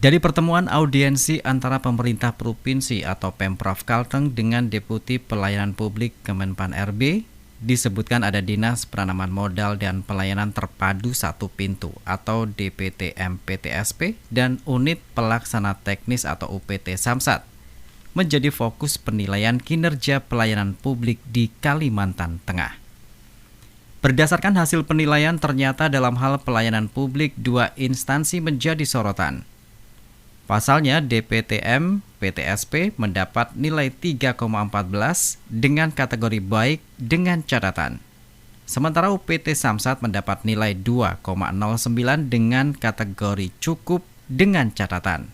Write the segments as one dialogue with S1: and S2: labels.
S1: Dari pertemuan audiensi antara pemerintah provinsi atau Pemprov Kalteng dengan Deputi Pelayanan Publik Kemenpan RB, disebutkan ada Dinas Penanaman Modal dan Pelayanan Terpadu Satu Pintu atau DPTM PTSP dan Unit Pelaksana Teknis atau UPT Samsat menjadi fokus penilaian kinerja pelayanan publik di Kalimantan Tengah. Berdasarkan hasil penilaian, ternyata dalam hal pelayanan publik dua instansi menjadi sorotan. Pasalnya, DPTM PTSP mendapat nilai 3,14 dengan kategori baik dengan catatan. Sementara UPT Samsat mendapat nilai 2,09 dengan kategori cukup dengan catatan.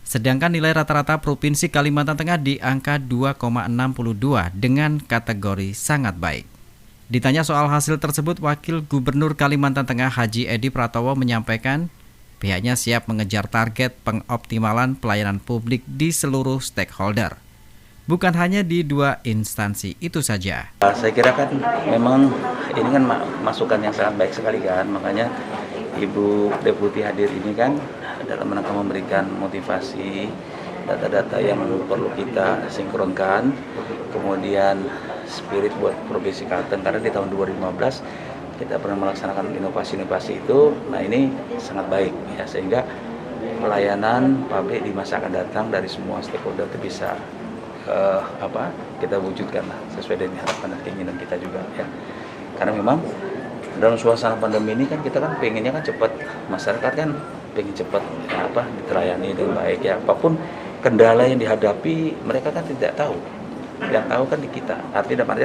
S1: Sedangkan nilai rata-rata Provinsi Kalimantan Tengah di angka 2,62 dengan kategori sangat baik. Ditanya soal hasil tersebut, Wakil Gubernur Kalimantan Tengah Haji Edi Pratowo menyampaikan pihaknya siap mengejar target pengoptimalan pelayanan publik di seluruh stakeholder, bukan hanya di dua instansi itu saja.
S2: Saya kira kan memang ini kan masukan yang sangat baik sekali kan, makanya Ibu Deputi hadir ini kan dalam rangka memberikan motivasi, data-data yang perlu kita sinkronkan, kemudian spirit buat Provinsi Kalteng, karena di tahun 2015 kita pernah melaksanakan inovasi-inovasi itu. Nah, ini sangat baik ya, sehingga pelayanan publik di masa akan datang dari semua stakeholder itu bisa kita wujudkan lah, sesuai dengan harapan dan keinginan kita juga ya. Karena memang dalam suasana pandemi ini kan kita kan pengennya kan cepat, masyarakat kan pengen cepat diterlayani dengan baik ya. Apapun kendala yang dihadapi mereka kan tidak tahu, yang tahu kan di kita. Artinya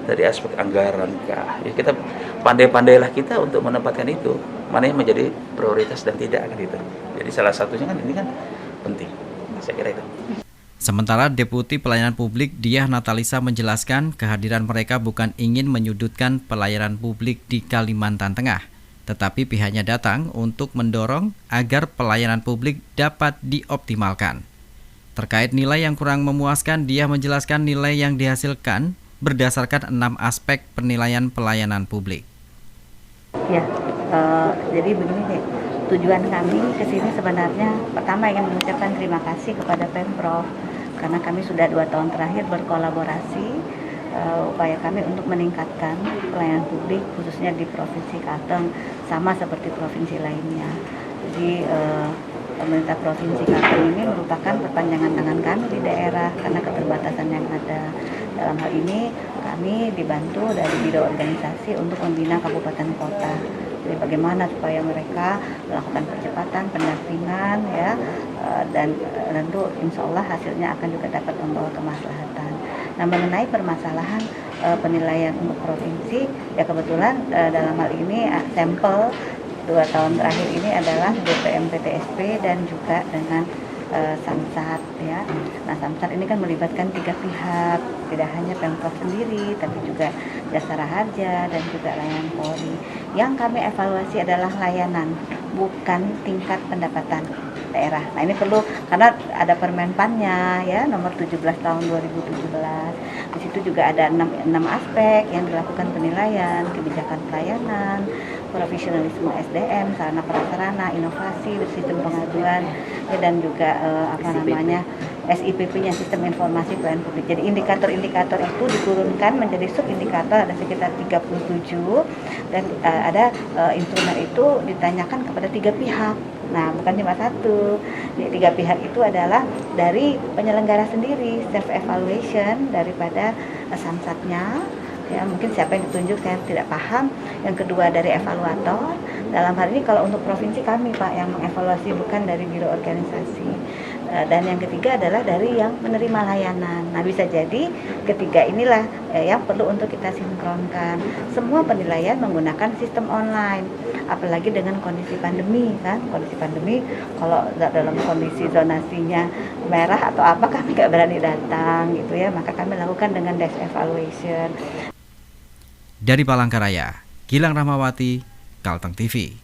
S2: dari aspek anggaran ya kita pandai-pandailah kita untuk menempatkan itu, mana yang menjadi prioritas dan tidak kan itu. Jadi salah satunya kan ini kan penting, saya kira itu.
S1: Sementara Deputi Pelayanan Publik Diah Natalisa menjelaskan kehadiran mereka bukan ingin menyudutkan pelayanan publik di Kalimantan Tengah, tetapi pihaknya datang untuk mendorong agar pelayanan publik dapat dioptimalkan. Terkait nilai yang kurang memuaskan, Diah menjelaskan nilai yang dihasilkan berdasarkan 6 aspek penilaian pelayanan publik.
S3: Ya, jadi begini deh, tujuan kami ke sini sebenarnya pertama ingin mengucapkan terima kasih kepada Pemprov, karena kami sudah 2 tahun terakhir berkolaborasi, upaya kami untuk meningkatkan pelayanan publik khususnya di Provinsi Kalteng sama seperti provinsi lainnya. Jadi pemerintah Provinsi Kalteng ini merupakan perpanjangan tangan kami di daerah karena keterbatasan yang ada. Dalam hal ini kami dibantu dari bidang organisasi untuk membina kabupaten kota. Jadi bagaimana supaya mereka melakukan percepatan, pendampingan ya, dan tentu insya Allah hasilnya akan juga dapat membawa kemaslahatan. Nah, mengenai permasalahan penilaian untuk provinsi, ya kebetulan dalam hal ini sampel 2 tahun terakhir ini adalah DPM PTSP dan juga dengan Samsat ya. Nah, Samsat ini kan melibatkan 3 pihak, tidak hanya Pemprov sendiri, tapi juga Jasara Harja dan juga layanan Polri. Yang kami evaluasi adalah layanan, bukan tingkat pendapatan daerah. Nah, ini perlu karena ada Permenpannya ya, nomor 17 tahun 2017. Di situ juga ada 6 aspek yang dilakukan penilaian, kebijakan pelayanan, profesionalisme SDM, sarana prasarana, inovasi, sistem pengaduan, dan juga SIPP-nya, sistem informasi pelayanan publik. Jadi indikator-indikator itu diturunkan menjadi sub-indikator, ada sekitar 37, dan ada instrumen itu ditanyakan kepada 3 pihak. Nah, bukan cuma satu. Jadi 3 pihak itu adalah dari penyelenggara sendiri, self evaluation daripada Samsatnya. Ya, mungkin siapa yang ditunjuk saya tidak paham. Yang kedua dari evaluator. Dalam hal ini kalau untuk provinsi kami Pak yang mengevaluasi, bukan dari biro organisasi. Dan yang ketiga adalah dari yang menerima layanan. Nah, bisa jadi ketiga inilah yang perlu untuk kita sinkronkan. Semua penilaian menggunakan sistem online, apalagi dengan kondisi pandemi kan. Kondisi pandemi kalau dalam kondisi zonasinya merah atau apa kami nggak berani datang gitu ya, maka kami lakukan dengan desk evaluation.
S1: Dari Palangkaraya, Gilang Rahmawati, Kalteng TV.